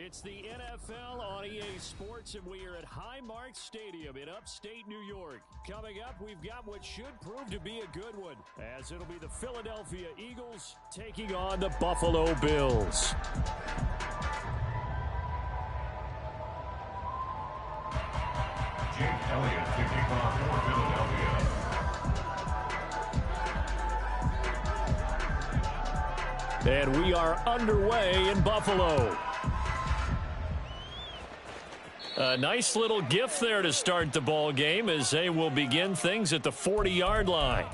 It's the NFL on EA Sports, and we are at Highmark Stadium in upstate New York. Coming up, we've got what should prove to be a good one, as it'll be the Philadelphia Eagles taking on the Buffalo Bills. Jake Elliott to kick off for Philadelphia. And we are underway in Buffalo. A nice little gift there to start the ball game as they will begin things at the 40-yard line.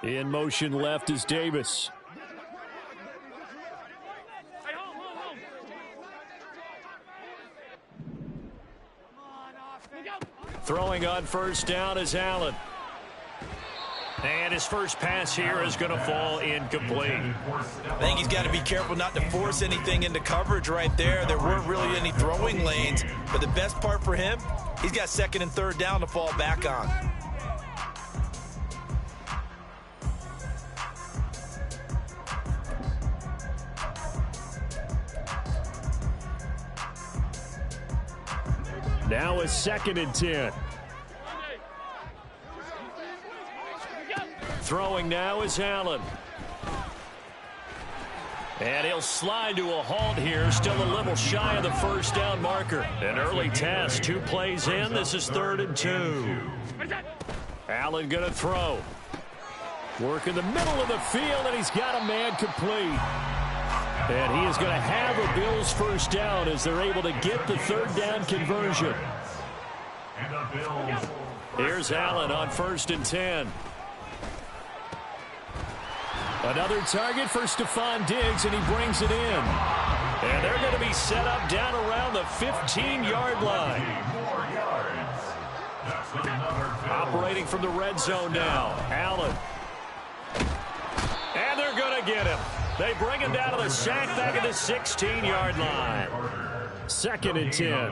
In motion left is Davis. Throwing on first down is Allen. And his first pass here is going to fall incomplete. I think he's got to be careful not to force anything into coverage right there. There weren't really any throwing lanes. But the best part for him, he's got second and third down to fall back on. Now it's 2nd and 10. Throwing now is Allen. And he'll slide to a halt here, still a little shy of the first down marker. An early test, 2 plays in, this is 3rd and 2. Allen gonna throw. Work in the middle of the field, and he's got a man complete. And he is going to have a Bills first down as they're able to get the 3rd down conversion. Here's Allen on 1st and 10. Another target for Stephon Diggs, and he brings it in. And they're going to be set up down around the 15-yard line. Operating from the red zone now. Allen. And they're going to get him. They bring him down to the sack back at the 16-yard line. 2nd and 10.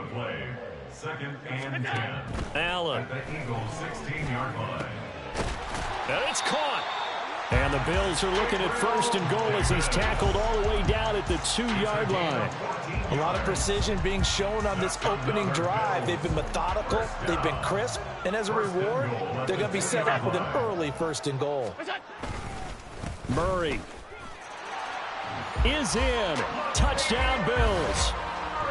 2nd and 10. Allen. At the Eagles 16-yard line. And it's caught. And the Bills are looking at 1st and goal as he's tackled all the way down at the 2-yard line. A lot of precision being shown on this opening drive. They've been methodical. They've been crisp. And as a reward, they're going to be set up with an early 1st and goal. Murray is in. Touchdown, Bills.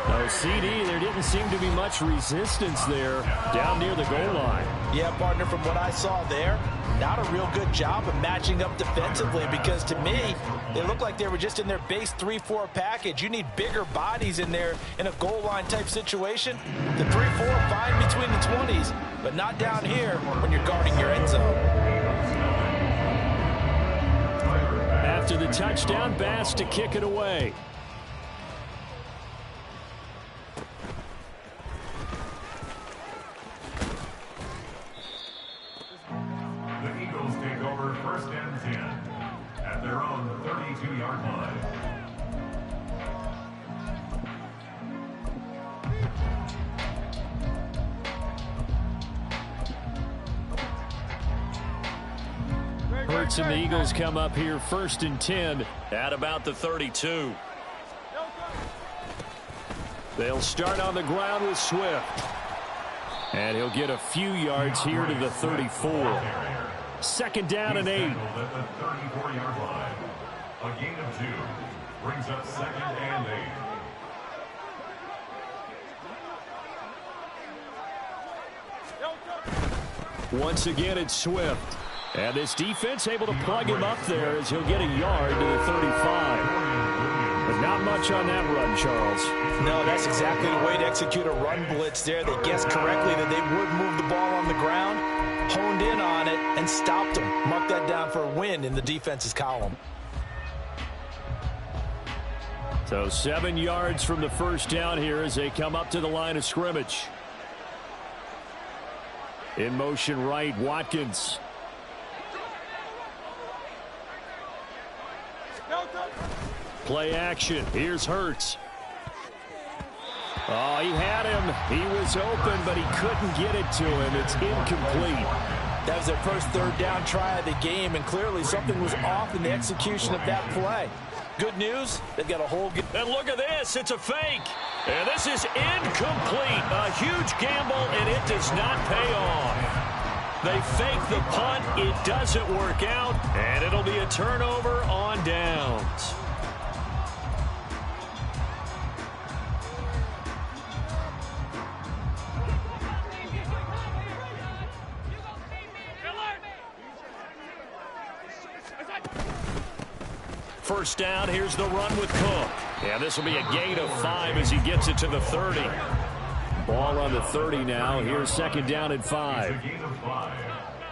No CD. There didn't seem to be much resistance there down near the goal line. Yeah, partner, from what I saw there, not a real good job of matching up defensively because to me, they look like they were just in their base 3-4 package. You need bigger bodies in there in a goal line type situation. The 3-4 fine between the 20s, but not down here when you're guarding your end zone. After the touchdown, Bass to kick it away. The Eagles take over 1st and 10 at their own 32-yard line. Hurts and the Eagles come up here 1st and 10 at about the 32. They'll start on the ground with Swift. And he'll get a few yards here to the 34. 2nd down and 8. At the 34-yard line. A gain of 2 brings up 2nd and 8. Once again, it's Swift. And this defense able to plug him up there as he'll get a yard to the 35. But not much on that run, Charles. No, that's exactly the way to execute a run blitz there. They guessed correctly that they would move the ball on the ground, honed in on it, and stopped them. Mark that down for a win in the defense's column. So 7 yards from the first down here as they come up to the line of scrimmage. In motion right, Watkins. Play action. Here's Hurts. Oh, he had him. He was open, but he couldn't get it to him. It's incomplete. That was their first third down try of the game, and clearly something was off in the execution of that play. Good news, they've got a whole... And look at this. It's a fake. And this is incomplete. A huge gamble, and it does not pay off. They fake the punt. It doesn't work out, and it'll be a turnover on downs. First down, here's the run with Cook. Yeah, this will be a gain of 5 as he gets it to the 30. Ball on the 30 now. Here's second down and 5. A gain of 5.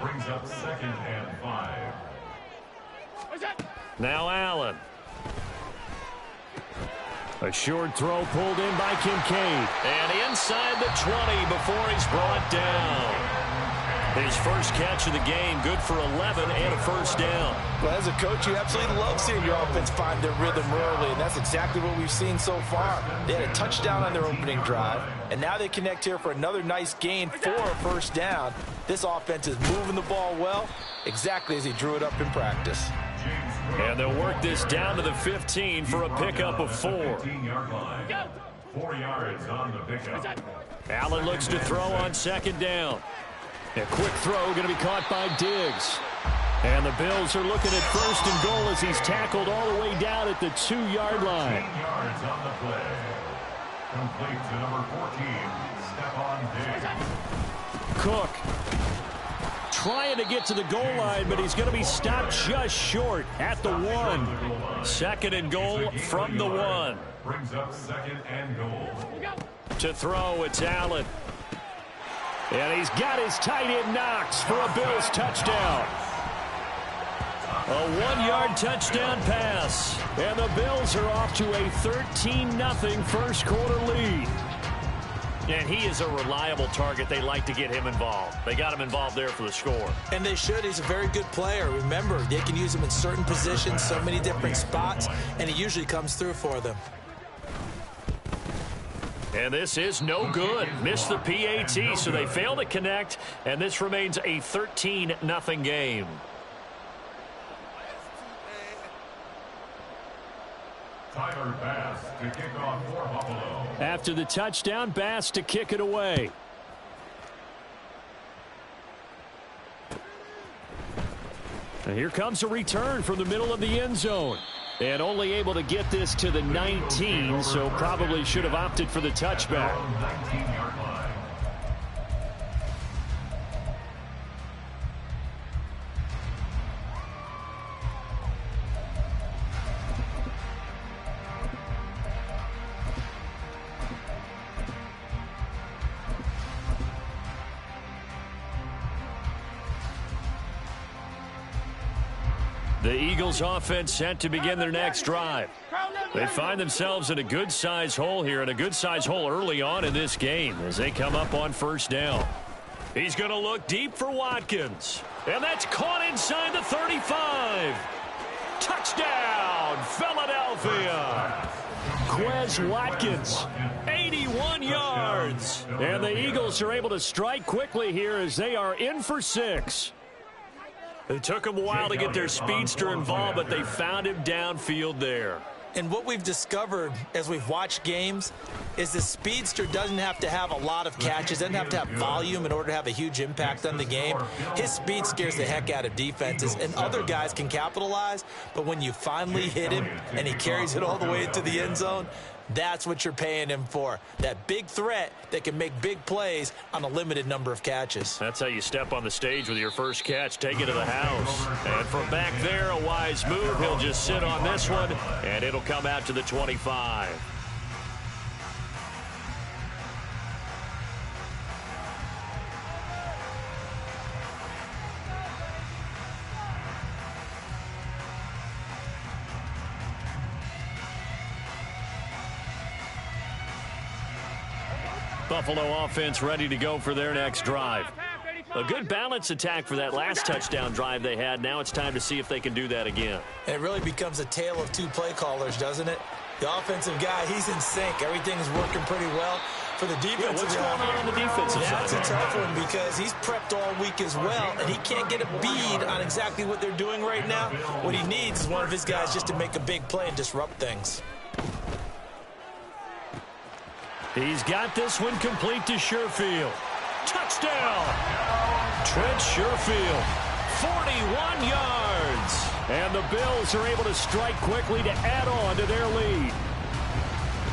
Brings up second and 5. Now Allen. A short throw pulled in by Kincaid. And inside the 20 before he's brought down. His first catch of the game, good for 11 and a first down. Well, as a coach, you absolutely love seeing your offense find their rhythm early, and that's exactly what we've seen so far. They had a touchdown on their opening drive, and now they connect here for another nice gain for a first down. This offense is moving the ball well, exactly as he drew it up in practice. And they'll work this down to the 15 for a pickup of 4. 15-yard line. 4 yards on the pickup. Allen looks to throw on second down. A quick throw going to be caught by Diggs. And the Bills are looking at first and goal as he's tackled all the way down at the 2-yard line. 10 yards on the play. Complete to number 14, Stephon Diggs. Cook trying to get to the goal line, but he's going to be stopped just short at the 1. Second and goal from the 1. Brings up second and goal. To throw, it's Allen. And he's got his tight end Knox for a Bills touchdown. A 1-yard touchdown pass. And the Bills are off to a 13-0 first quarter lead. And he is a reliable target. They like to get him involved. They got him involved there for the score. And they should. He's a very good player. Remember, they can use him in certain positions, so many different spots, and he usually comes through for them. And this is no good. Missed the PAT, so they fail to connect, and this remains a 13-0 game. Tyler Bass to kick off for Buffalo. After the touchdown, Bass to kick it away. And here comes a return from the middle of the end zone. And only able to get this to the 19, so probably should have opted for the touchback. 19-yard line. The Eagles offense set to begin their next drive. They find themselves in a good-sized hole here, and a good-sized hole early on in this game as they come up on first down. He's going to look deep for Watkins. And that's caught inside the 35. Touchdown, Philadelphia. Quez Watkins, 81 yards. And the Eagles are able to strike quickly here as they are in for 6. It took them a while to get their speedster involved, but they found him downfield there. And what we've discovered as we've watched games is the speedster doesn't have to have a lot of catches, doesn't have to have volume in order to have a huge impact on the game. His speed scares the heck out of defenses, and other guys can capitalize, but when you finally hit him and he carries it all the way into the end zone, that's what you're paying him for. That big threat that can make big plays on a limited number of catches. That's how you step on the stage with your first catch, take it to the house. And from back there, a wise move. He'll just sit on this one, and it'll come out to the 25. Buffalo offense ready to go for their next drive. A good balanced attack for that last touchdown drive they had. Now it's time to see if they can do that again. And it really becomes a tale of two play callers, doesn't it? The offensive guy, he's in sync. Everything is working pretty well. For the defensive what's going on the defensive side? That's a tough one because he's prepped all week as well, and he can't get a bead on exactly what they're doing right now. What he needs is one of his guys just to make a big play and disrupt things. He's got this one complete to Sherfield. Touchdown! Trent Sherfield, 41 yards. And the Bills are able to strike quickly to add on to their lead.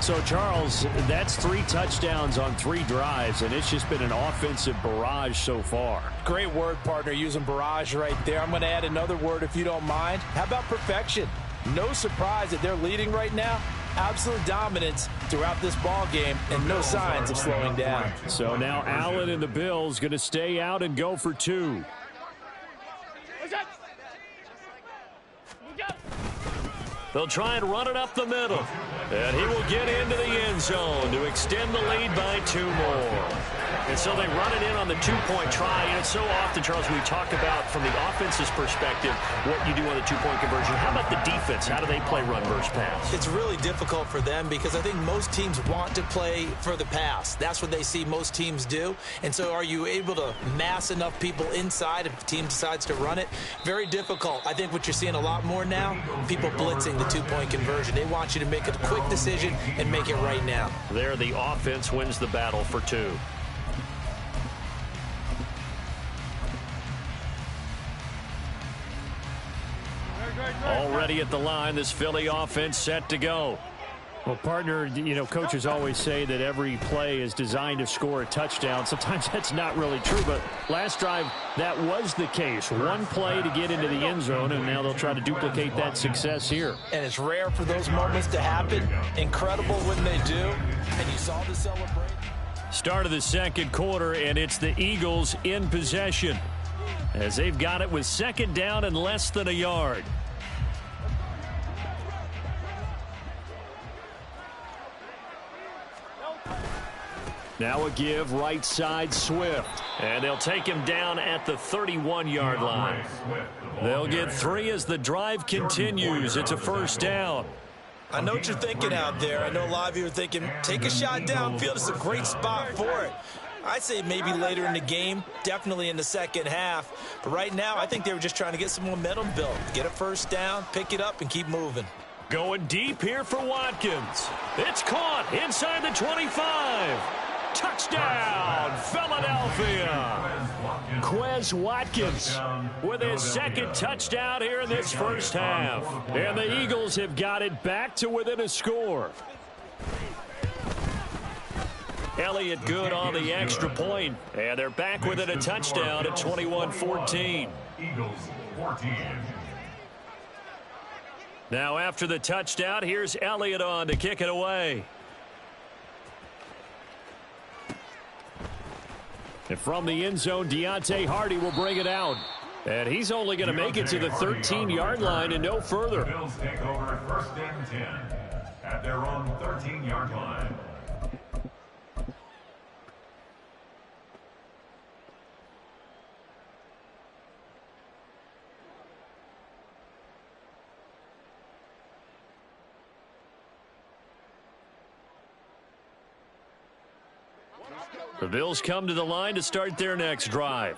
So, Charles, that's 3 touchdowns on 3 drives, and it's just been an offensive barrage so far. Great word, partner, using barrage right there. I'm going to add another word if you don't mind. How about perfection? No surprise that they're leading right now. Absolute dominance throughout this ball game and no signs of slowing down. So now Allen and the Bills going to stay out and go for 2. They'll try and run it up the middle. And he will get into the end zone to extend the lead by 2 more. And so they run it in on the 2-point try. And it's so often, Charles, we talk about from the offense's perspective what you do on the 2-point conversion. How about the defense? How do they play run versus pass? It's really difficult for them because I think most teams want to play for the pass. That's what they see most teams do. And so are you able to mass enough people inside if the team decides to run it? Very difficult. I think what you're seeing a lot more now, people blitzing the 2-point conversion. They want you to make a quick decision and make it right now. There, the offense wins the battle for 2. Already at the line, this Philly offense set to go. Well, partner, you know, coaches always say that every play is designed to score a touchdown. Sometimes that's not really true, but last drive, that was the case. One play to get into the end zone, and now they'll try to duplicate that success here. And it's rare for those moments to happen. Incredible when they do, and you saw the celebration. Start of the second quarter, and it's the Eagles in possession as they've got it with 2nd down and less than a yard. Now a give, right side, Swift. And they'll take him down at the 31-yard line. They'll get 3 as the drive continues. It's a 1st down. I know what you're thinking out there. I know a lot of you are thinking, take a shot downfield. It's a great spot for it. I'd say maybe later in the game, definitely in the second half. But right now, I think they were just trying to get some momentum built. Get a 1st down, pick it up, and keep moving. Going deep here for Watkins. It's caught inside the 25. Touchdown, Philadelphia. Quez Watkins with his 2nd touchdown here in this 1st half. And the Eagles have got it back to within a score. Elliott good on the extra point. And they're back within a touchdown at 21-14. Eagles 14. Now after the touchdown, here's Elliott on to kick it away. And from the end zone, Deontay Hardy will bring it out. And he's only going to make it to the 13-yard line and no further. The Bills take over 1st and 10 at their own 13-yard line. The Bills come to the line to start their next drive.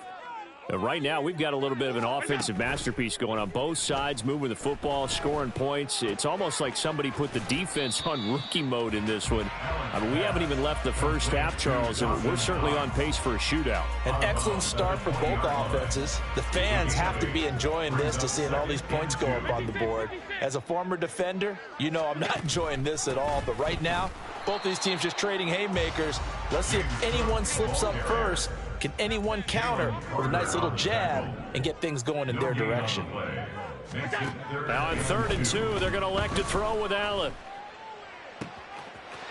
Right now, we've got a little bit of an offensive masterpiece going on. Both sides moving the football, scoring points. It's almost like somebody put the defense on rookie mode in this one. I mean, we haven't even left the first half, Charles, and we're certainly on pace for a shootout. An excellent start for both offenses. The fans have to be enjoying this to seeing all these points go up on the board. As a former defender, you know I'm not enjoying this at all. But right now, both these teams just trading haymakers. Let's see if anyone slips up first. Can anyone counter with a nice little jab and get things going in their direction? Now on 3rd and 2, they're going to elect to throw with Allen.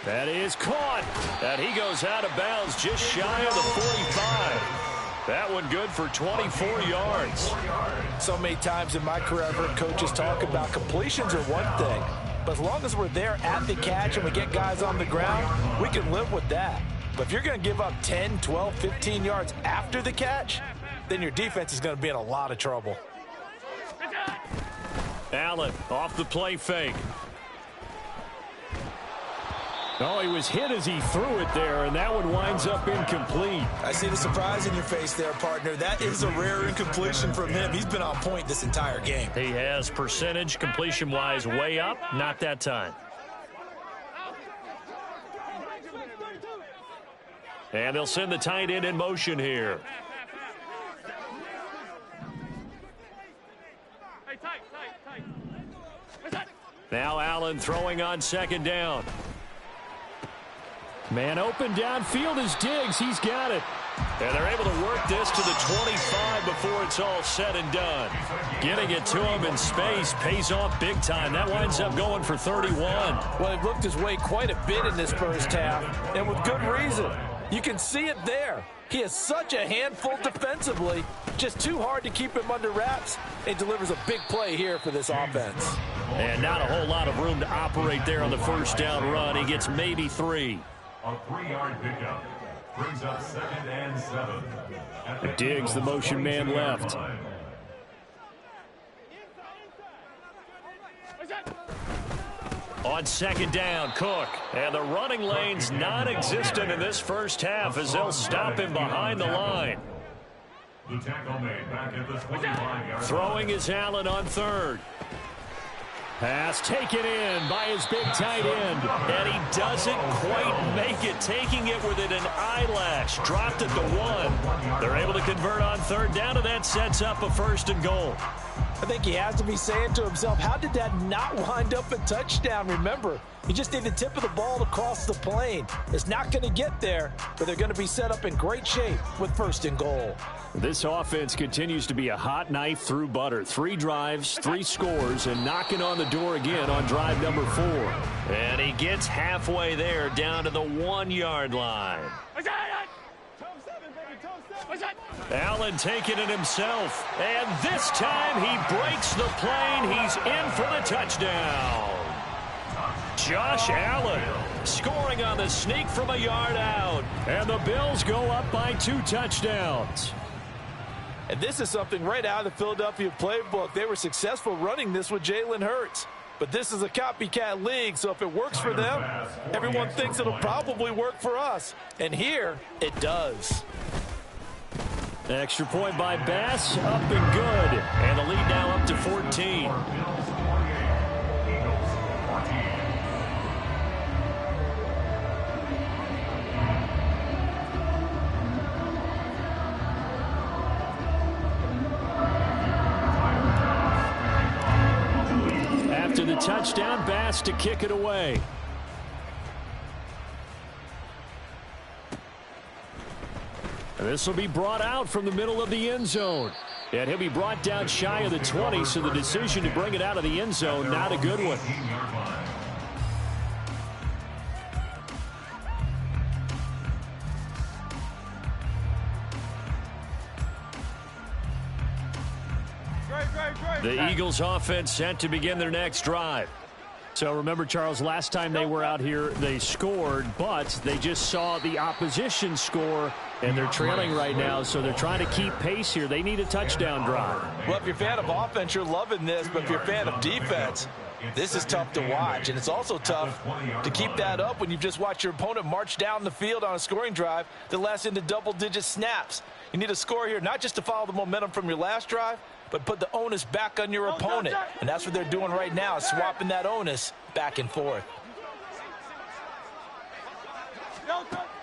That is caught. And he goes out of bounds just shy of the 45. That one good for 24 yards. So many times in my career, I've heard coaches talk about completions are one thing. But as long as we're there at the catch and we get guys on the ground, we can live with that. But if you're going to give up 10, 12, 15 yards after the catch, then your defense is going to be in a lot of trouble. Allen off the play fake. Oh, he was hit as he threw it there, and that one winds up incomplete. I see the surprise in your face there, partner. That is a rare incompletion from him. He's been on point this entire game. He has percentage completion-wise way up, not that time. And they'll send the tight end in motion here. Now Allen throwing on second down. Man open downfield is Diggs. He's got it. And they're able to work this to the 25 before it's all said and done. Getting it to him in space pays off big time. That winds up going for 31. Well, he looked his way quite a bit in this first half, and with good reason. You can see it there. He is such a handful defensively. Just too hard to keep him under wraps. It delivers a big play here for this offense. And not a whole lot of room to operate there on the first down run. He gets maybe 3. A 3-yard pickup brings up 2nd and 7. Diggs, the motion man left. On second down, Cook. And the running lane's non-existent in this first half as they'll stop him behind the line. The tackle made back at the 25-yard Throwing is Allen on third. Pass taken in by his big tight end. And he doesn't quite make it, taking it within an eyelash. Dropped it to 1. They're able to convert on third down, and that sets up a 1st and goal. I think he has to be saying to himself, how did that not wind up a touchdown? Remember, he just need the tip of the ball to cross the plane. It's not going to get there, but they're going to be set up in great shape with 1st and goal. This offense continues to be a hot knife through butter. 3 drives, 3 scores, and knocking on the door again on drive number 4. And he gets halfway there down to the 1-yard line. Allen taking it himself. And this time he breaks the plane. He's in for the touchdown. Josh Allen scoring on the sneak from a yard out. And the Bills go up by 2 touchdowns. And this is something right out of the Philadelphia playbook. They were successful running this with Jalen Hurts. But this is a copycat league, so if it works for them, everyone thinks it'll probably work for us. And here, it does. Extra point by Bass, up and good. And the lead now up to 14. After the touchdown, Bass to kick it away. This will be brought out from the middle of the end zone. And he'll be brought down shy of the 20, so the decision to bring it out of the end zone, not a good one. The Eagles offense set to begin their next drive. So remember, Charles, last time they were out here, they scored, but they just saw the opposition score, and they're trailing right now, so they're trying to keep pace here. They need a touchdown drive. Well, if you're a fan of offense, you're loving this, but if you're a fan of defense, this is tough to watch, and it's also tough to keep that up when you've just watched your opponent march down the field on a scoring drive that lasts into double-digit snaps. You need a score here, not just to follow the momentum from your last drive, but put the onus back on your opponent. And that's what they're doing right now, swapping that onus back and forth.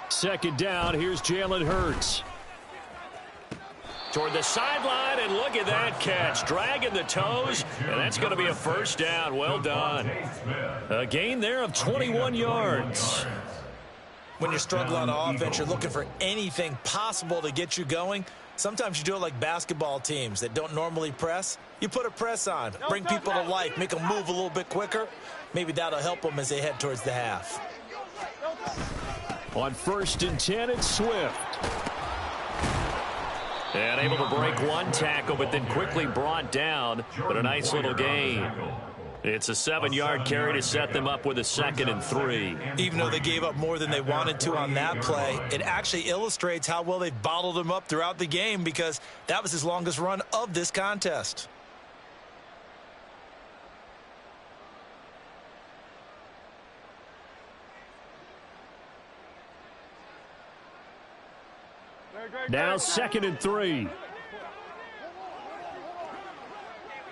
Second down, here's Jalen Hurts. Toward the sideline, and look at that catch. Dragging the toes, and that's going to be a 1st down. Well done. A gain there of 21 yards. When you're struggling on offense, you're looking for anything possible to get you going. Sometimes you do it like basketball teams that don't normally press. You put a press on, bring people to life, make them move a little bit quicker. Maybe that'll help them as they head towards the half. On 1st and 10, it's Swift. And able to break one tackle, but then quickly brought down. But a nice little gain. It's a 7-yard carry to set them up with a 2nd and 3. Even though they gave up more than they wanted to on that play, it actually illustrates how well they bottled them up throughout the game, because that was his longest run of this contest. Now 2nd and 3.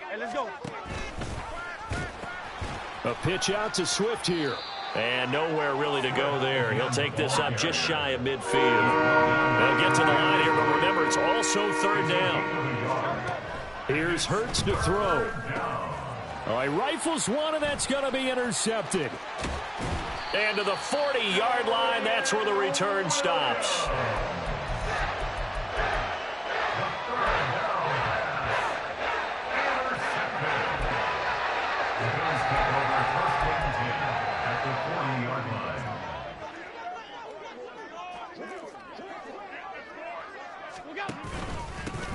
Hey, let's go. A pitch out to Swift here. And nowhere really to go there. He'll take this up just shy of midfield. They'll get to the line here, but remember, it's also 3rd down. Here's Hurts to throw. Oh, he rifles one, and that's going to be intercepted. And to the 40-yard line, that's where the return stops.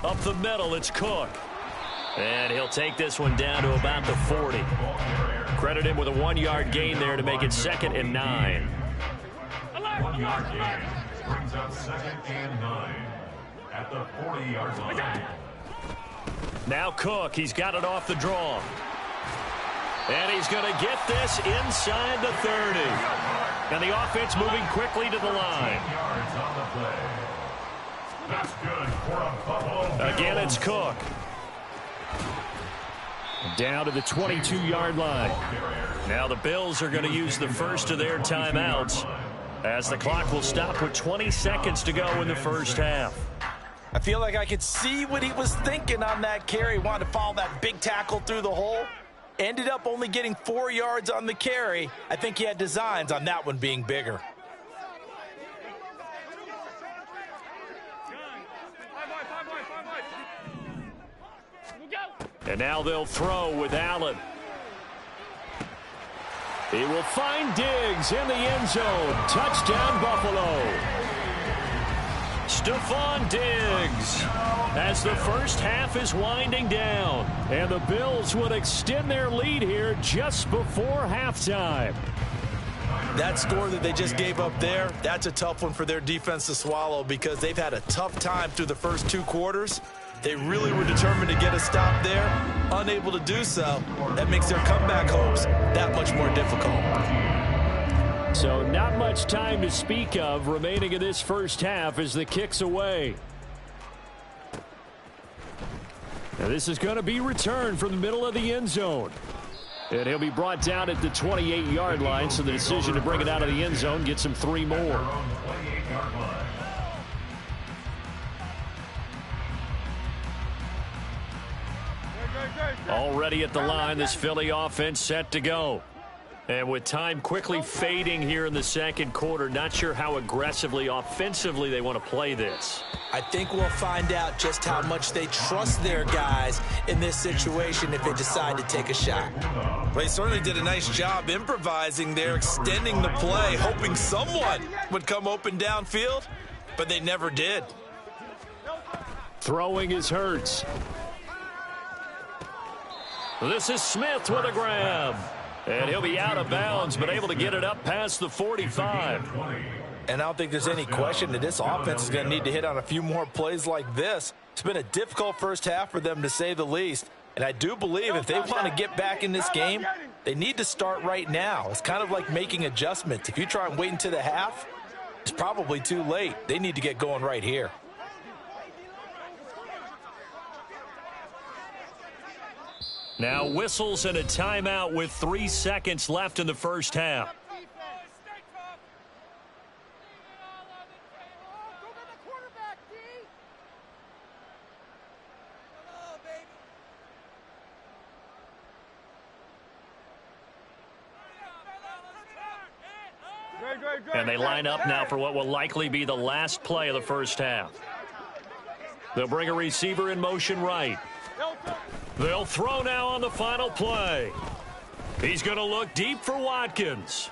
Up the middle, it's Cook. And he'll take this one down to about the 40. Credit him with a 1-yard gain there to make it 2nd and 9. 1-yard gain brings up 2nd and 9 at the 40-yard line. Now Cook, he's got it off the draw. And he's going to get this inside the 30. And the offense moving quickly to the line. 10 yards on the play. That's good for a Buffalo. Again, it's Cook. Down to the 22-yard line. Now the Bills are going to use the first of their timeouts, as the clock will stop with 20 seconds to go in the first half. I feel like I could see what he was thinking on that carry. Wanted to follow that big tackle through the hole. Ended up only getting 4 yards on the carry. I think he had designs on that one being bigger. And now they'll throw with Allen. He will find Diggs in the end zone. Touchdown, Buffalo. Stephon Diggs, as the first half is winding down. And the Bills would extend their lead here just before halftime. That score that they just gave up there, that's a tough one for their defense to swallow, because they've had a tough time through the first 2 quarters. They really were determined to get a stop there, unable to do so. That makes their comeback hopes that much more difficult. So not much time to speak of remaining in this first half as the kick's away. Now this is going to be returned from the middle of the end zone. And he'll be brought down at the 28-yard line, so the decision to bring it out of the end zone gets him 3 more. Already at the line, this Philly offense set to go. And with time quickly fading here in the second quarter, not sure how aggressively, offensively they want to play this. I think we'll find out just how much they trust their guys in this situation if they decide to take a shot. Well, they certainly did a nice job improvising there, extending the play, hoping someone would come open downfield, but they never did. Throwing is Hurts. This is Smith with a grab. And he'll be out of bounds, but able to get it up past the 45. And I don't think there's any question that this offense is going to need to hit on a few more plays like this. It's been a difficult first half for them, to say the least. And I do believe if they want to get back in this game, they need to start right now. It's kind of like making adjustments. If you try and wait until the half, it's probably too late. They need to get going right here. Now whistles and a timeout with 3 seconds left in the first half. And they line up now for what will likely be the last play of the first half. They'll bring a receiver in motion right. They'll throw now on the final play. He's going to look deep for Watkins.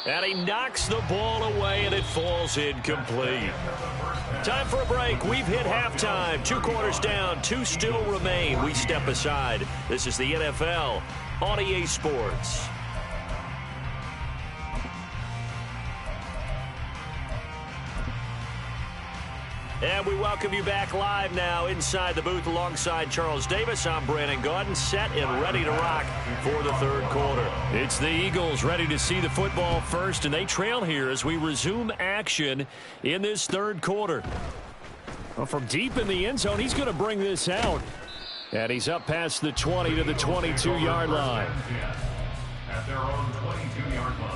And he knocks the ball away, and it falls incomplete. Time for a break. We've hit halftime. 2 quarters down. 2 still remain. We step aside. This is the NFL on EA Sports. And we welcome you back live now inside the booth alongside Charles Davis. I'm Brandon Gaudin, set and ready to rock for the third quarter. It's the Eagles ready to see the football first, and they trail here as we resume action in this third quarter. Well, from deep in the end zone, he's going to bring this out. And he's up past the 20 to the 22-yard line. At their own 22-yard line.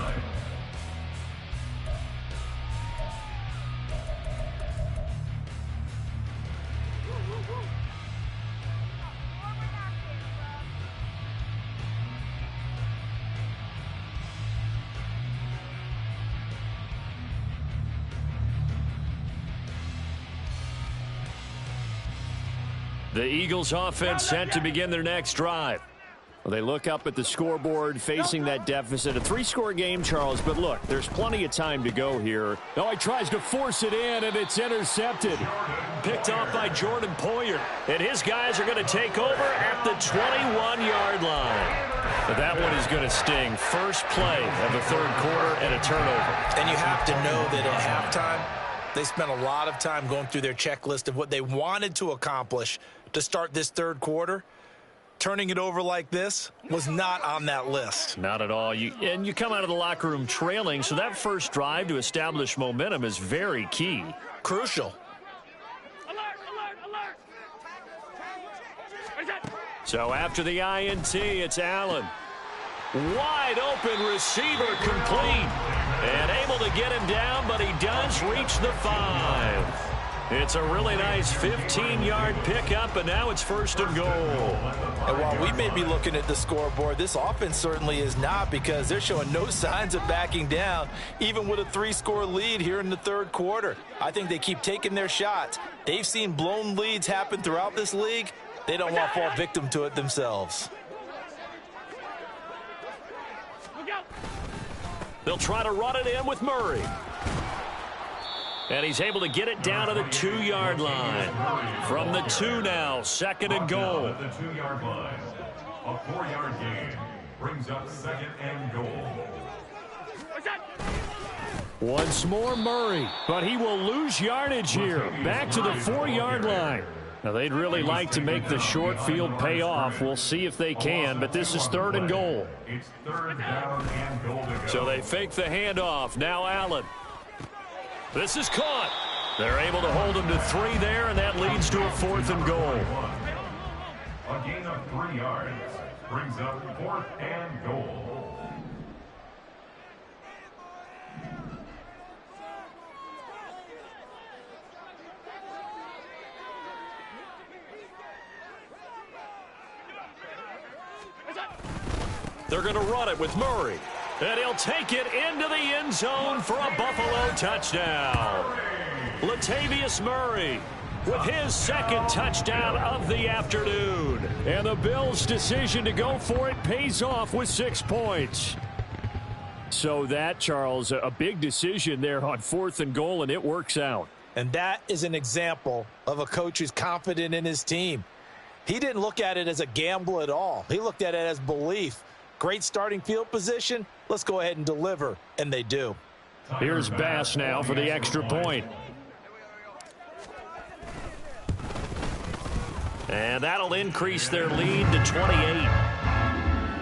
The Eagles offense set to begin their next drive. Well, they look up at the scoreboard facing that deficit. A 3-score game, Charles, but look, there's plenty of time to go here. Oh, he tries to force it in, and it's intercepted. Picked off by Jordan Poyer. And his guys are going to take over at the 21-yard line. But that one is going to sting. First play of the third quarter and a turnover. And you have to know that at halftime, they spent a lot of time going through their checklist of what they wanted to accomplish to start this third quarter. Turning it over like this was not on that list. Not at all. And you come out of the locker room trailing, so that first drive to establish momentum is very key. Crucial. Alert! So after the INT, it's Allen. Wide open receiver complete. And able to get him down, but he does reach the 5. It's a really nice 15-yard pickup, and now it's first and goal. And while we may be looking at the scoreboard, this offense certainly is not, because they're showing no signs of backing down, even with a 3-score lead here in the third quarter. I think they keep taking their shots. They've seen blown leads happen throughout this league. They don't want to fall victim to it themselves. They'll try to run it in with Murray. And he's able to get it down to the 2-yard line. From the 2 now, second and goal. At the 2-yard line, a 4-yard gain brings up second and goal. Once more Murray, but he will lose yardage here. Back to the 4-yard line. Now, they'd really like to make the short field pay off. We'll see if they can, but this is third and goal. It's third down and goal to go. So they fake the handoff. Now Allen. This is caught. They're able to hold him to 3 there, and that leads to a 4th and goal. A gain of 3 yards brings up 4th and goal. They're going to run it with Murray. And he'll take it into the end zone for a Buffalo touchdown. Latavius Murray with his second touchdown of the afternoon. And the Bills' decision to go for it pays off with 6 points. So that, Charles, a big decision there on 4th and goal, and it works out. And that is an example of a coach who's confident in his team. He didn't look at it as a gamble at all. He looked at it as belief. Great starting field position. Let's go ahead and deliver, and they do. Here's Bass now for the extra point. And that'll increase their lead to 28.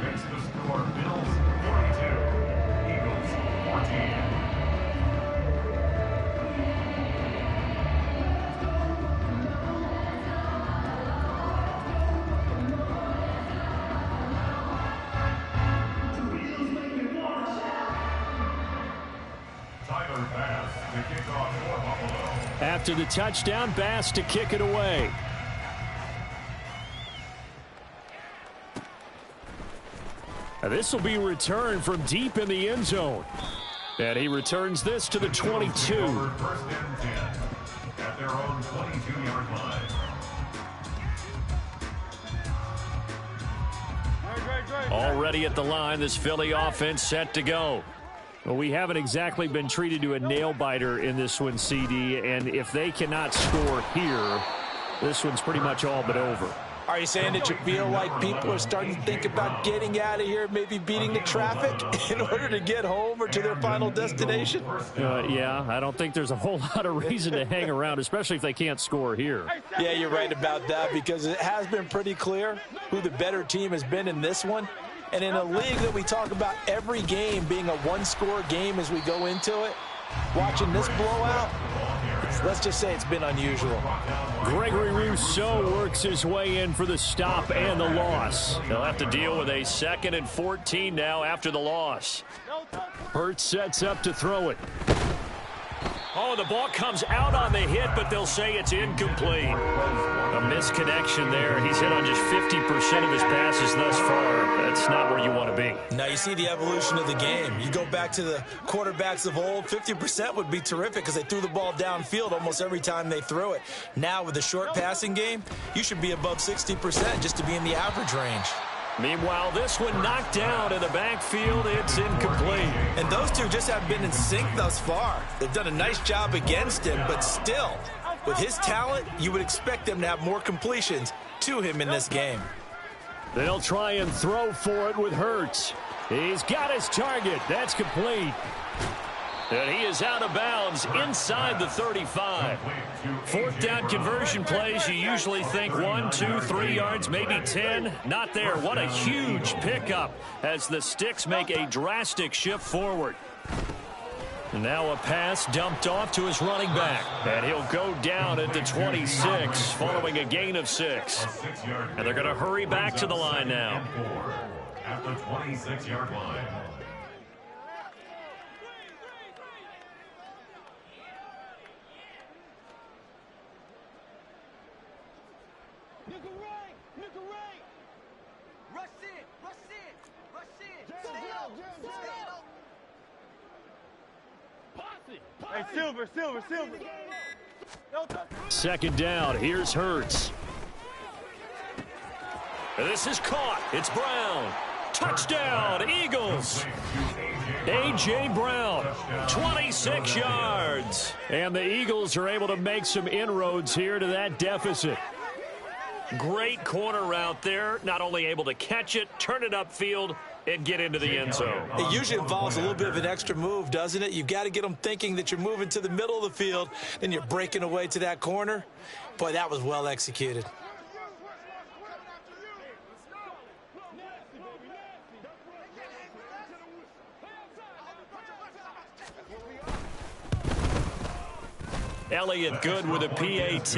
Makes the score Bills 42, Eagles 14. After the touchdown, Bass to kick it away. Now this will be returned from deep in the end zone. And he returns this to the 22. First and 10 at their own 22-yard line. Already at the line, this Philly offense set to go. Well, we haven't exactly been treated to a nail-biter in this one, CD, and if they cannot score here, this one's pretty much all but over. Are you saying that you feel like people are starting to think about getting out of here, maybe beating the traffic in order to get home or to their final destination? Yeah, I don't think there's a whole lot of reason to hang around, especially if they can't score here. Yeah, you're right about that, because it has been pretty clear who the better team has been in this one. And in a league that we talk about every game being a one-score game as we go into it, watching this blowout, let's just say it's been unusual. Gregory Rousseau works his way in for the stop and the loss. They'll have to deal with a 2nd and 14 now after the loss. Hurts sets up to throw it. Oh, the ball comes out on the hit, but they'll say it's incomplete. A misconnection there. He's hit on just 50% of his passes thus far. That's not where you want to be. Now you see the evolution of the game. You go back to the quarterbacks of old, 50% would be terrific because they threw the ball downfield almost every time they threw it. Now with the short passing game, you should be above 60% just to be in the average range. Meanwhile, this one knocked down in the backfield. It's incomplete. And those two just have been in sync thus far. They've done a nice job against him, but still, with his talent, you would expect them to have more completions to him in this game. They'll try and throw for it with Hurts. He's got his target. That's complete. And he is out of bounds inside the 35. 4th down conversion plays, you usually think 1, 2, 3 yards, maybe 10. Not there. What a huge pickup as the Sticks make a drastic shift forward. And now a pass dumped off to his running back. And he'll go down at the 26 following a gain of 6. And they're going to hurry back to the line now. At the 26-yard line. Hey, Silver. 2nd down. Here's Hurts. This is caught. It's Brown. Touchdown, Eagles. A.J. Brown, 26 yards. And the Eagles are able to make some inroads here to that deficit. Great corner route there. Not only able to catch it, turn it upfield, and get into the end zone. It usually involves a little bit of an extra move, doesn't it? You've got to get them thinking that you're moving to the middle of the field, then you're breaking away to that corner. Boy, that was well executed. Elliott good with a PAT,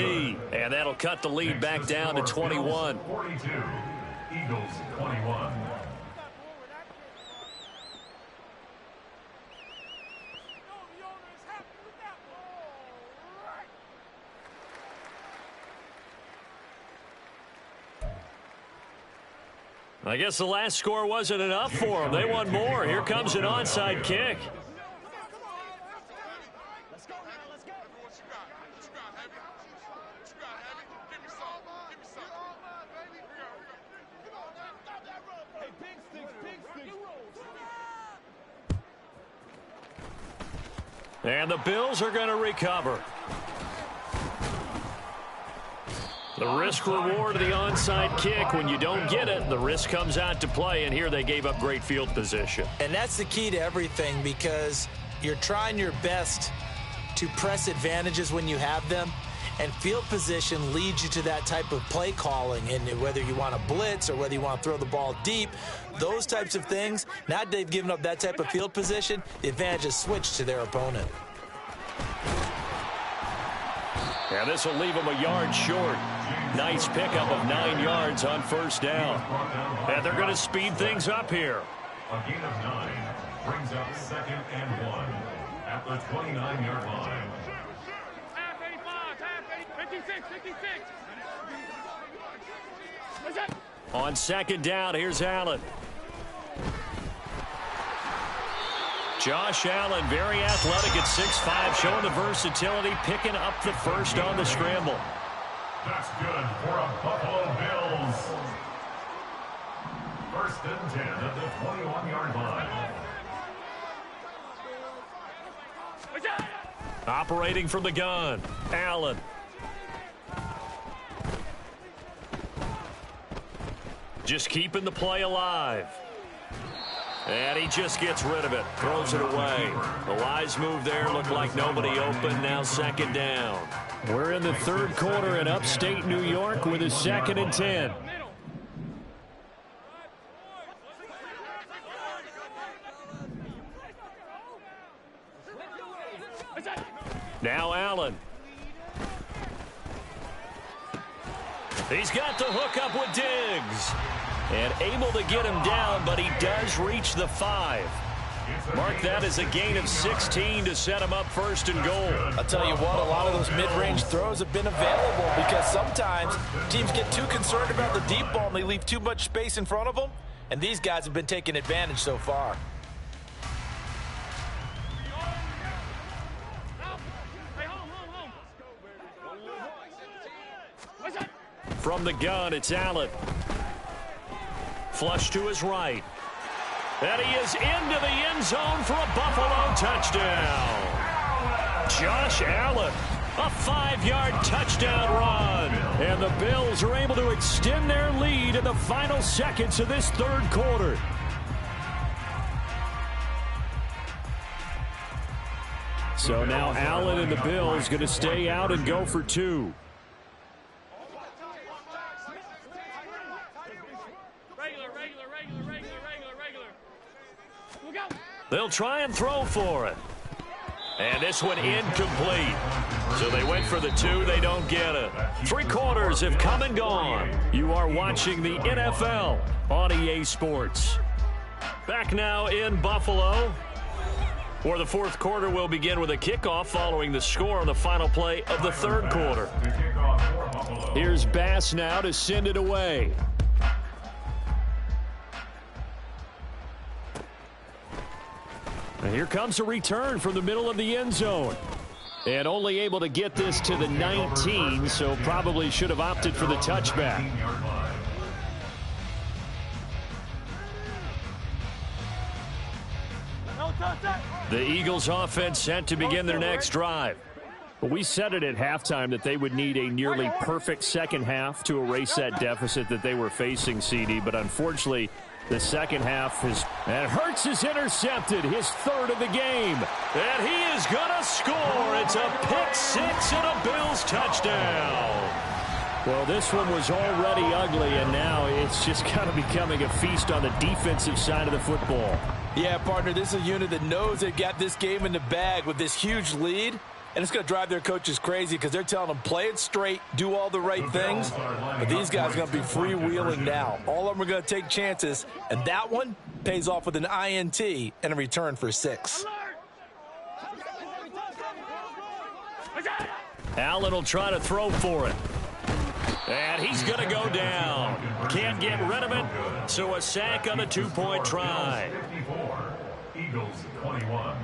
and that'll cut the lead back down to 21. 42, Eagles 21. I guess the last score wasn't enough for them. They want more. Here comes an onside kick. And the Bills are going to recover. The risk reward of the onside kick. When you don't get it, the risk comes out to play, and here they gave up great field position. And that's the key to everything, because you're trying your best to press advantages when you have them, and field position leads you to that type of play calling. And whether you want to blitz or whether you want to throw the ball deep, those types of things, now that they've given up that type of field position, the advantage is switched to their opponent. And this will leave them a yard short. Nice pickup of 9 yards on 1st down. And they're going to speed things up here. A gain of 9 brings up 2nd and 1 at the 29-yard line. Half 85, half 56. What's that? On 2nd down, here's Allen. Josh Allen, very athletic at 6'5", showing the versatility, picking up the first on the scramble. That's good for a Buffalo Bills. 1st and 10 at the 21-yard line. Operating from the gun, Allen. Just keeping the play alive. And he just gets rid of it, throws it away. The wise move there, looked like nobody open, now second down. We're in the third quarter in upstate New York with a 2nd and 10. Now Allen. He's got the hook up with Diggs. And able to get him down, but he does reach the 5. Mark that as a gain of 16 to set him up 1st and goal. I'll tell you what, a lot of those mid-range throws have been available because sometimes teams get too concerned about the deep ball and they leave too much space in front of them. And these guys have been taking advantage so far. From the gun, it's Allen. Flush to his right. And he is into the end zone for a Buffalo touchdown. Josh Allen, a 5-yard touchdown run. And the Bills are able to extend their lead in the final seconds of this third quarter. So now Allen and the Bills going to stay out and go for 2. They'll try and throw for it. And this one incomplete. So they went for the 2. They don't get it. 3 quarters have come and gone. You are watching the NFL on EA Sports. Back now in Buffalo, where the 4th quarter will begin with a kickoff following the score on the final play of the 3rd quarter. Here's Bass now to send it away. And here comes a return from the middle of the end zone. And only able to get this to the 19, so probably should have opted for the touchback. The Eagles offense set to begin their next drive. Well, we said it at halftime that they would need a nearly perfect second half to erase that deficit that they were facing, CD. But unfortunately, the second half is, and Hurts is intercepted, his 3rd of the game. And he is going to score. It's a pick 6 and a Bills touchdown. Well, this one was already ugly, and now it's just kind of becoming a feast on the defensive side of the football. Yeah, partner, this is a unit that knows they've got this game in the bag with this huge lead. And it's going to drive their coaches crazy because they're telling them, play it straight, do all the right things. But these guys are going to be freewheeling now. All of them are going to take chances. And that one pays off with an INT and a return for 6. Allen will try to throw for it. And he's going to go down. Can't get rid of it. So a sack on the 2-point try. Eagles 21.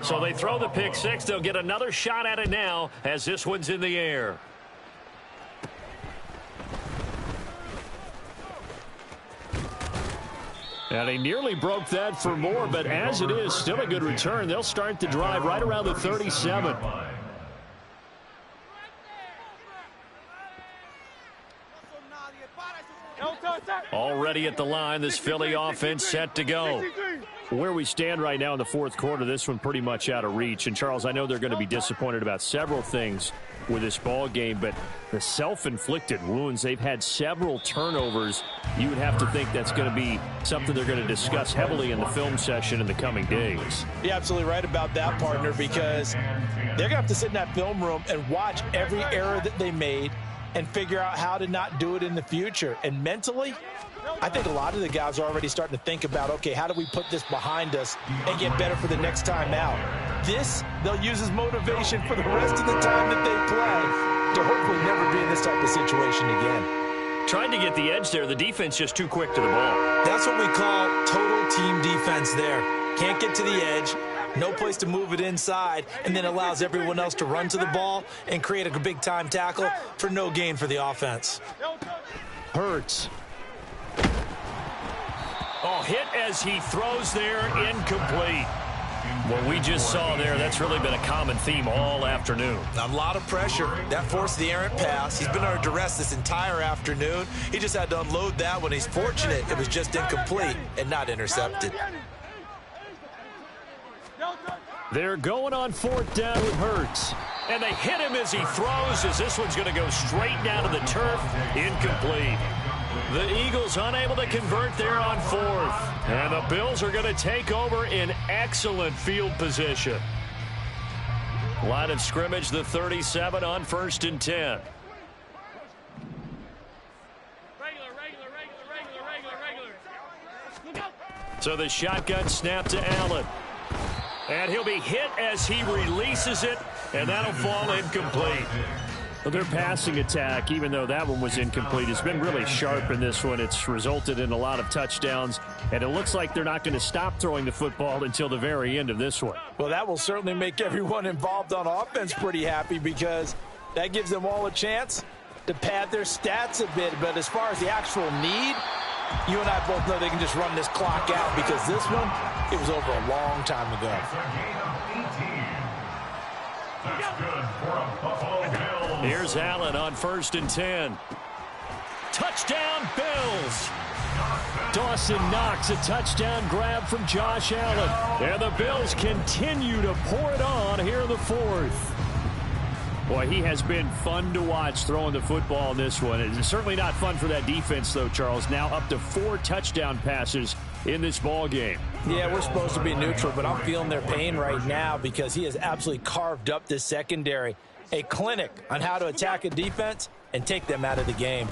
So they throw the pick 6. They'll get another shot at it now as this one's in the air. And he nearly broke that for more, but as it is, still a good return. They'll start the drive right around the 37. Already at the line, this Philly offense set to go. Where we stand right now in the 4th quarter, this one pretty much out of reach. And, Charles, I know they're going to be disappointed about several things with this ball game, but the self-inflicted wounds, they've had several turnovers. You would have to think that's going to be something they're going to discuss heavily in the film session in the coming days. You're absolutely right about that, partner, because they're going to have to sit in that film room and watch every error that they made and figure out how to not do it in the future. And mentally, I think a lot of the guys are already starting to think about, okay, how do we put this behind us and get better for the next time out? This, they'll use as motivation for the rest of the time that they play to hopefully never be in this type of situation again. Tried to get the edge there. The defense just too quick to the ball. That's what we call total team defense there. Can't get to the edge, no place to move it inside, and then allows everyone else to run to the ball and create a big-time tackle for no gain for the offense. Hurts. Oh, hit as he throws there, incomplete. What we just saw there, that's really been a common theme all afternoon. A lot of pressure. That forced the errant pass. He's been under duress this entire afternoon. He just had to unload that one. He's fortunate it was just incomplete and not intercepted. They're going on 4th down with Hurts. And they hit him as he throws, as this one's going to go straight down to the turf. Incomplete. The Eagles unable to convert there on 4th. And the Bills are going to take over in excellent field position. Line of scrimmage, the 37 on 1st and 10. So the shotgun snap to Allen. And he'll be hit as he releases it, and that'll fall incomplete. Well, their passing attack, even though that one was incomplete, has been really sharp in this one. It's resulted in a lot of touchdowns, and it looks like they're not going to stop throwing the football until the very end of this one. Well, that will certainly make everyone involved on offense pretty happy because that gives them all a chance to pad their stats a bit. But as far as the actual need, you and I both know they can just run this clock out because this one, it was over a long time ago. That's good for a Buffalo Bills. Here's Allen on 1st and 10. Touchdown, Bills. Dawson Knox, a touchdown grab from Josh Allen. And the Bills continue to pour it on here in the 4th. Boy, he has been fun to watch throwing the football in this one. It's certainly not fun for that defense, though, Charles. Now up to 4 touchdown passes in this ball game. Yeah, we're supposed to be neutral, but I'm feeling their pain right now because he has absolutely carved up this secondary. A clinic on how to attack a defense and take them out of the game.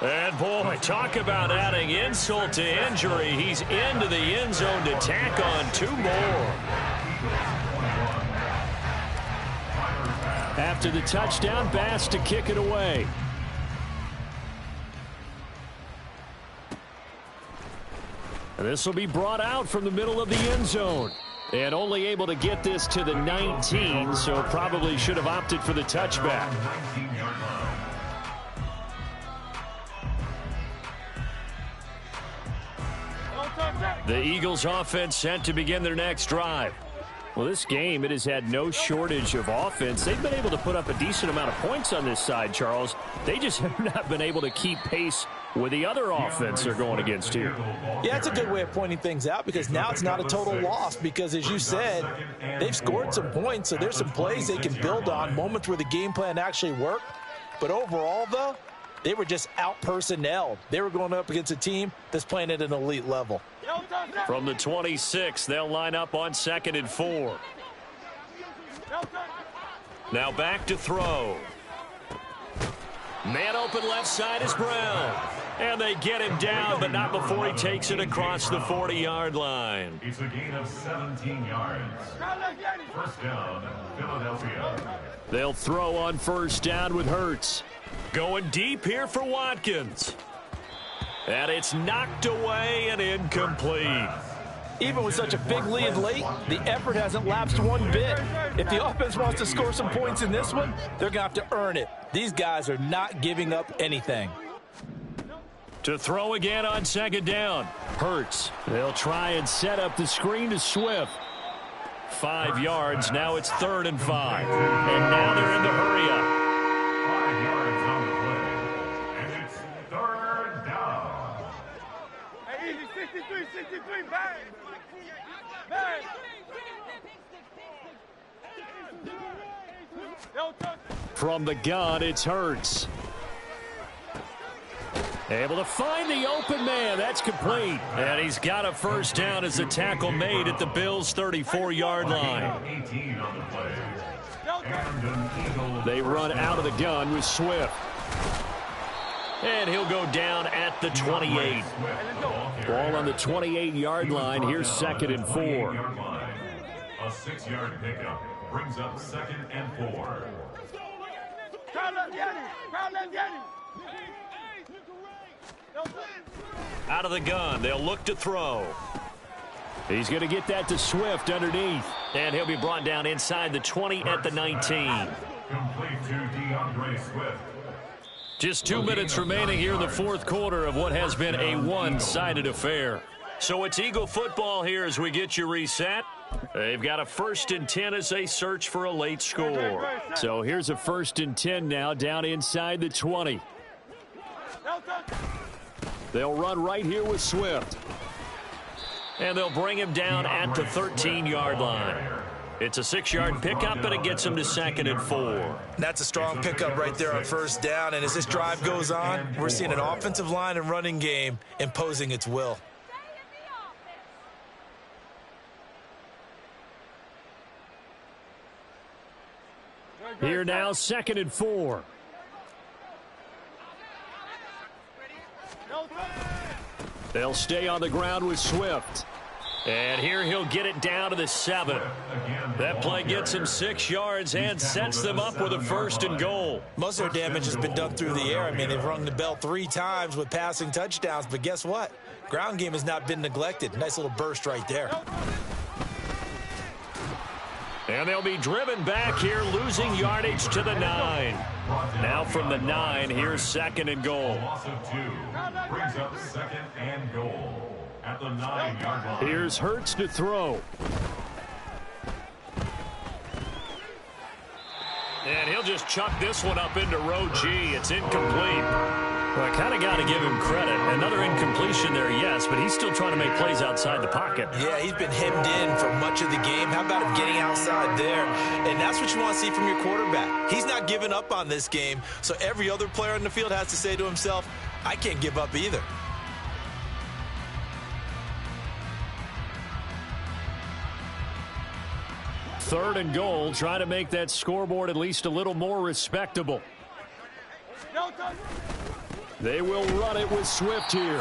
And, boy, talk about adding insult to injury. He's into the end zone to tack on 2 more. After the touchdown, Bass to kick it away. And this will be brought out from the middle of the end zone. And only able to get this to the 19, so probably should have opted for the touchback. The Eagles offense set to begin their next drive. Well, this game, it has had no shortage of offense. They've been able to put up a decent amount of points on this side, Charles. They just have not been able to keep pace with the other offense they're going against here. Yeah, it's a good way of pointing things out because now it's not a total loss because, as you said, they've scored some points, so there's some plays they can build on, moments where the game plan actually worked. But overall, though, they were just out-personnelled. They were going up against a team that's playing at an elite level. From the 26, they'll line up on 2nd and 4. Now back to throw. Man open left side is Brown. And they get him down, but not before he takes it across the 40-yard line. It's a gain of 17 yards. 1st down, Philadelphia. They'll throw on 1st down with Hurts. Going deep here for Watkins. And it's knocked away and incomplete. Even with such a big lead late, the effort hasn't lapsed one bit. If the offense wants to score some points in this one, they're going to have to earn it. These guys are not giving up anything. To throw again on 2nd down. Hurts. They'll try and set up the screen to Swift. 5 yards. Now it's 3rd and 5. And now they're in the hurry-up. 5 yards on the play. And it's 3rd down. Hey, easy, 63, bang! Bang! From the gun, it's Hurts. Able to find the open man. That's complete. And he's got a 1st down as the tackle made at the Bills' 34-yard line. 18 on the play. And an Eagle. They run out of the gun with Swift. And he'll go down at the 28. Ball on the 28-yard line. Here's 2nd and 4. A 6-yard pickup brings up 2nd and 4. Out of the gun. They'll look to throw. He's going to get that to Swift underneath. And he'll be brought down inside the 20 at the 19. Complete to DeAndre Swift. Just 2 minutes remaining here in the 4th quarter of what has been a one-sided affair. So it's Eagle football here as we get you reset. They've got a 1st and 10 as they search for a late score. So here's a 1st and 10 now down inside the 20. They'll run right here with Swift. And they'll bring him down at the 13-yard line. It's a 6-yard pickup, and it gets him to 2nd and 4. That's a strong pickup right there on 1st down. And as this drive goes on, we're seeing an offensive line and running game imposing its will. Here now, 2nd and 4. They'll stay on the ground with Swift. And here he'll get it down to the 7. That play gets him 6 yards and sets them up with a 1st and goal. Most of their damage has been done through the air. I mean, they've rung the bell 3 times with passing touchdowns, but guess what? Ground game has not been neglected. Nice little burst right there. And they'll be driven back here, losing yardage to the 9. Now from the 9, here's 2nd and goal. Loss of 2 brings up 2nd and goal at the 9-yard line. Here's Hurts to throw. And he'll just chuck this one up into row G. It's incomplete. Well, I kind of got to give him credit. Another incompletion there, yes, but he's still trying to make plays outside the pocket. Yeah, he's been hemmed in for much of the game. How about him getting outside there? And that's what you want to see from your quarterback. He's not giving up on this game, so every other player in the field has to say to himself, I can't give up either. Third and goal, trying to make that scoreboard at least a little more respectable. They will run it with Swift here.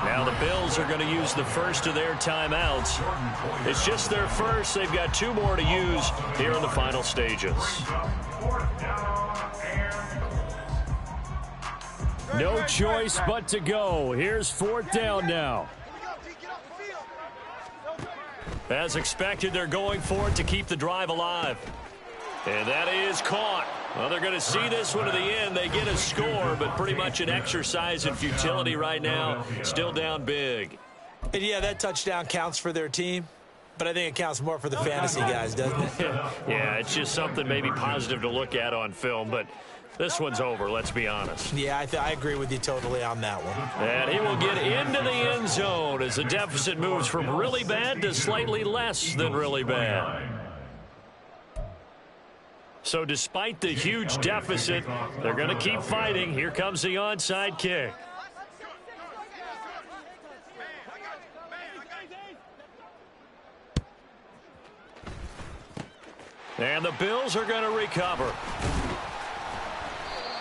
Now the Bills are going to use the first of their timeouts. It's just their first. They've got 2 more to use here in the final stages. No choice but to go. Here's 4th down now. As expected, they're going for it to keep the drive alive. And that is caught. Well, they're going to see this one to the end. They get a score, but pretty much an exercise in futility right now. Still down big. And yeah, that touchdown counts for their team, but I think it counts more for the fantasy guys, doesn't it? Yeah, it's just something maybe positive to look at on film, but this one's over, let's be honest. Yeah, I agree with you totally on that one. And he will get into the end zone as the deficit moves from really bad to slightly less than really bad. So despite the huge deficit, they're going to keep fighting. Here comes the onside kick. And the Bills are going to recover.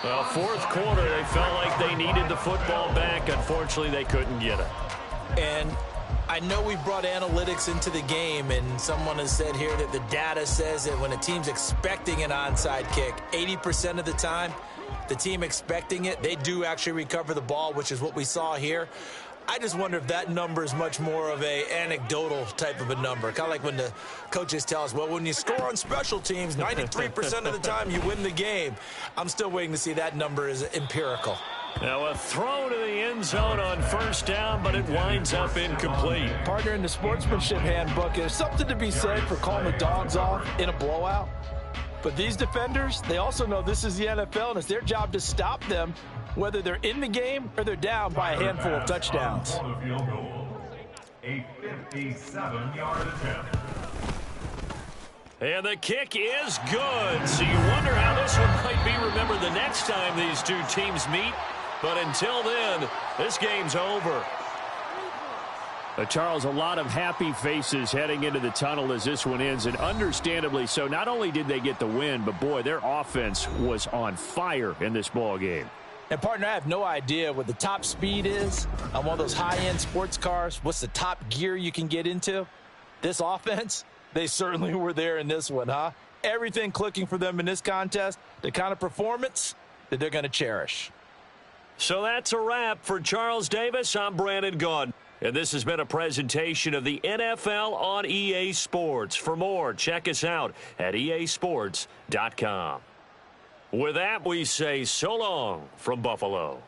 Well, 4th quarter, they felt like they needed the football back. Unfortunately, they couldn't get it. And I know we brought analytics into the game, and someone has said here that the data says that when a team's expecting an onside kick, 80% of the time, the team expecting it, they do actually recover the ball, which is what we saw here. I just wonder if that number is much more of a anecdotal type of a number. Kind of like when the coaches tell us, well, when you score on special teams, 93% of the time you win the game. I'm still waiting to see that number is empirical. Now a throw to the end zone on 1st down, but it winds up incomplete. Partner, in the sportsmanship handbook, there's something to be said for calling the dogs off in a blowout. But these defenders, they also know this is the NFL, and it's their job to stop them, whether they're in the game or they're down by a handful of touchdowns. A 57-yard attempt. And the kick is good. So you wonder how this one might be remembered the next time these two teams meet. But until then, this game's over. Charles, a lot of happy faces heading into the tunnel as this one ends, and understandably so. Not only did they get the win, but boy, their offense was on fire in this ball game. And, partner, I have no idea what the top speed is on one of those high-end sports cars. What's the top gear you can get into? This offense, they certainly were there in this one, huh? Everything clicking for them in this contest, the kind of performance that they're going to cherish. So that's a wrap for Charles Davis. I'm Brandon Gaudin. And this has been a presentation of the NFL on EA Sports. For more, check us out at easports.com. With that, we say so long from Buffalo.